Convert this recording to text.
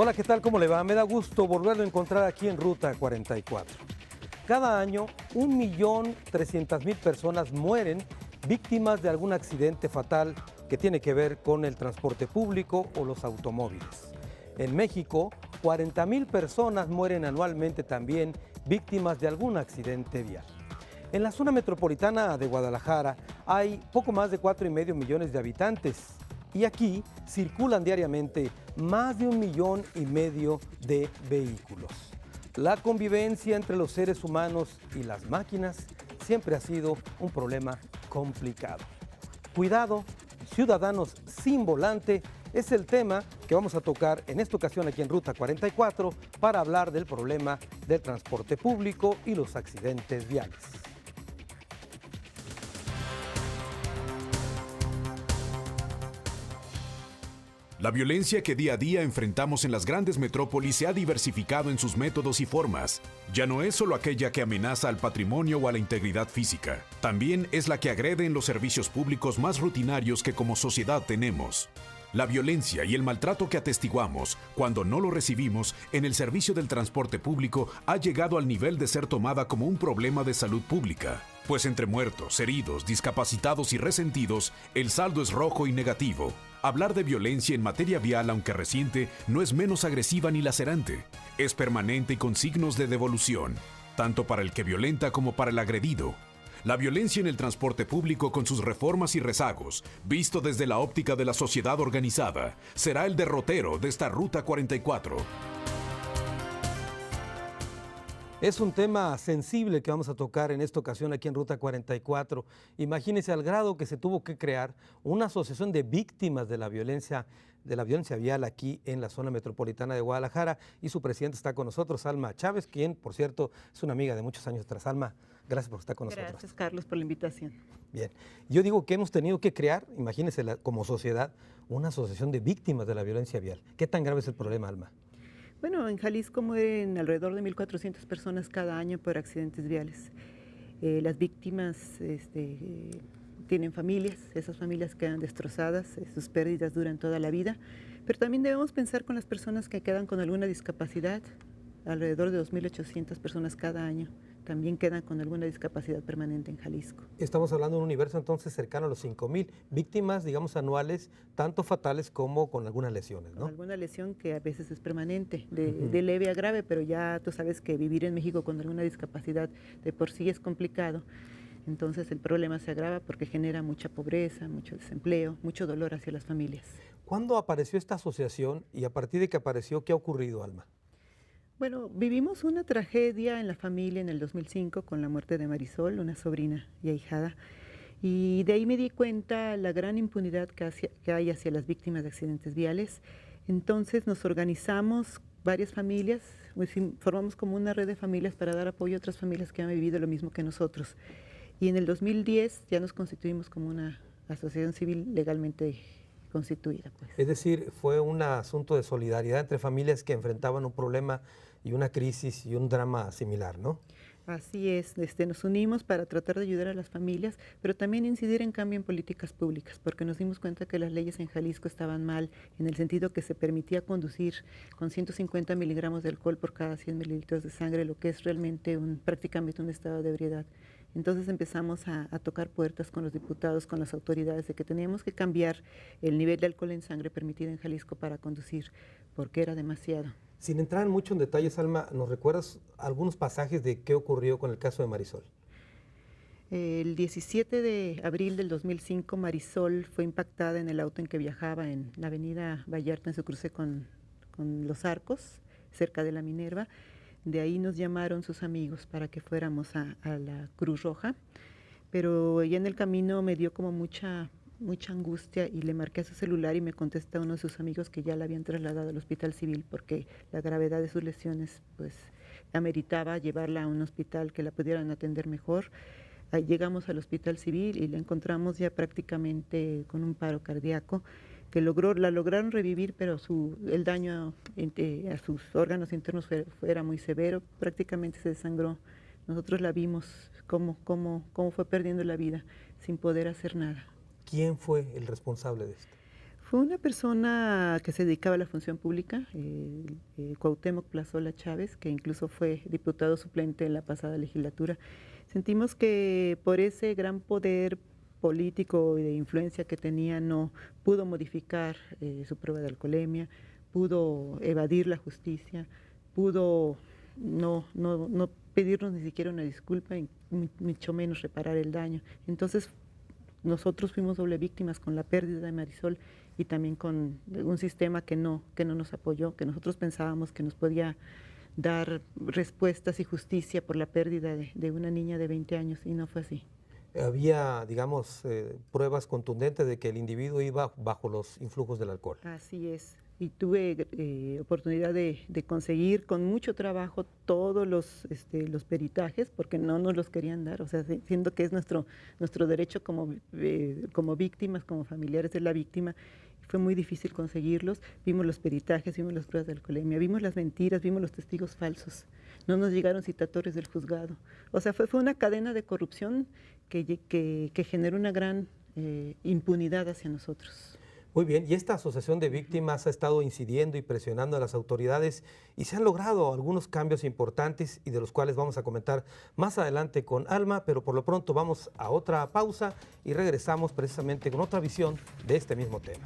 Hola, ¿qué tal? ¿Cómo le va? Me da gusto volverlo a encontrar aquí en Ruta 44. Cada año, 1.300.000 personas mueren víctimas de algún accidente fatal que tiene que ver con el transporte público o los automóviles. En México, 40.000 personas mueren anualmente también víctimas de algún accidente vial. En la zona metropolitana de Guadalajara hay poco más de 4,5 millones de habitantes y aquí circulan diariamente más de 1,5 millones de vehículos. La convivencia entre los seres humanos y las máquinas siempre ha sido un problema complicado. Cuidado, ciudadanos sin volante es el tema que vamos a tocar en esta ocasión aquí en Ruta 44 para hablar del problema del transporte público y los accidentes viales. La violencia que día a día enfrentamos en las grandes metrópolis se ha diversificado en sus métodos y formas. Ya no es solo aquella que amenaza al patrimonio o a la integridad física. También es la que agrede en los servicios públicos más rutinarios que como sociedad tenemos. La violencia y el maltrato que atestiguamos cuando no lo recibimos en el servicio del transporte público ha llegado al nivel de ser tomada como un problema de salud pública. Pues entre muertos, heridos, discapacitados y resentidos, el saldo es rojo y negativo. Hablar de violencia en materia vial, aunque reciente, no es menos agresiva ni lacerante. Es permanente y con signos de devolución, tanto para el que violenta como para el agredido. La violencia en el transporte público con sus reformas y rezagos, visto desde la óptica de la sociedad organizada, será el derrotero de esta Ruta 44. Es un tema sensible que vamos a tocar en esta ocasión aquí en Ruta 44. Imagínense al grado que se tuvo que crear una asociación de víctimas de la violencia vial aquí en la zona metropolitana de Guadalajara, y su presidente está con nosotros, Alma Chávez, quien, por cierto, es una amiga de muchos años atrás. Alma, gracias por estar con nosotros. Gracias, Carlos, por la invitación. Bien, yo digo que hemos tenido que crear, imagínense como sociedad, una asociación de víctimas de la violencia vial. ¿Qué tan grave es el problema, Alma? Bueno, en Jalisco mueren alrededor de 1.400 personas cada año por accidentes viales. Las víctimas tienen familias, esas familias quedan destrozadas, sus pérdidas duran toda la vida, pero también debemos pensar con las personas que quedan con alguna discapacidad. Alrededor de 2.800 personas cada año también quedan con alguna discapacidad permanente en Jalisco. Estamos hablando de un universo entonces cercano a los 5,000 víctimas, digamos, anuales, tanto fatales como con algunas lesiones, ¿no? Con alguna lesión que a veces es permanente, de leve a grave, pero ya tú sabes que vivir en México con alguna discapacidad de por sí es complicado. Entonces el problema se agrava porque genera mucha pobreza, mucho desempleo, mucho dolor hacia las familias. ¿Cuándo apareció esta asociación y a partir de que apareció, qué ha ocurrido, Alma? Bueno, vivimos una tragedia en la familia en el 2005 con la muerte de Marisol, una sobrina y ahijada, y de ahí me di cuenta la gran impunidad que hay hacia las víctimas de accidentes viales. Entonces nos organizamos varias familias, formamos como una red de familias para dar apoyo a otras familias que han vivido lo mismo que nosotros. Y en el 2010 ya nos constituimos como una asociación civil legalmente constituida, pues. Es decir, fue un asunto de solidaridad entre familias que enfrentaban un problema y una crisis y un drama similar, ¿no? Así es, nos unimos para tratar de ayudar a las familias, pero también incidir en cambio en políticas públicas, porque nos dimos cuenta que las leyes en Jalisco estaban mal, en el sentido que se permitía conducir con 150 miligramos de alcohol por cada 100 mililitros de sangre, lo que es realmente prácticamente un estado de ebriedad. Entonces empezamos a tocar puertas con los diputados, con las autoridades, de que teníamos que cambiar el nivel de alcohol en sangre permitido en Jalisco para conducir, porque era demasiado. Sin entrar mucho en detalles, Alma, ¿nos recuerdas algunos pasajes de qué ocurrió con el caso de Marisol? El 17 de abril del 2005, Marisol fue impactada en el auto en que viajaba en la avenida Vallarta en su cruce con Los Arcos, cerca de la Minerva. De ahí nos llamaron sus amigos para que fuéramos a la Cruz Roja, pero ya en el camino me dio como mucha angustia y le marqué a su celular y me contesta uno de sus amigos que ya la habían trasladado al hospital civil porque la gravedad de sus lesiones pues ameritaba llevarla a un hospital que la pudieran atender mejor. Ahí llegamos al hospital civil y la encontramos ya prácticamente con un paro cardíaco que la lograron revivir, pero el daño a sus órganos internos era muy severo, prácticamente se desangró. Nosotros la vimos cómo fue perdiendo la vida sin poder hacer nada. ¿Quién fue el responsable de esto? Fue una persona que se dedicaba a la función pública, Cuauhtémoc Plazola Chávez, que incluso fue diputado suplente en la pasada legislatura. Sentimos que por ese gran poder político y de influencia que tenía no pudo modificar su prueba de alcoholemia, pudo evadir la justicia, pudo no pedirnos ni siquiera una disculpa y mucho menos reparar el daño. Entonces nosotros fuimos doble víctimas con la pérdida de Marisol y también con un sistema que no nos apoyó, que nosotros pensábamos que nos podía dar respuestas y justicia por la pérdida de una niña de 20 años y no fue así. Había, digamos, pruebas contundentes de que el individuo iba bajo los influjos del alcohol. Así es. Y tuve oportunidad de conseguir con mucho trabajo todos los peritajes, porque no nos los querían dar, o sea, siendo que es nuestro derecho como víctimas, como familiares de la víctima. Fue muy difícil conseguirlos. Vimos los peritajes, vimos las pruebas de alcoholemia, vimos las mentiras, vimos los testigos falsos. No nos llegaron citatorios del juzgado. O sea, fue una cadena de corrupción que generó una gran impunidad hacia nosotros. Muy bien, y esta asociación de víctimas ha estado incidiendo y presionando a las autoridades y se han logrado algunos cambios importantes y de los cuales vamos a comentar más adelante con Alma, pero por lo pronto vamos a otra pausa y regresamos precisamente con otra visión de este mismo tema.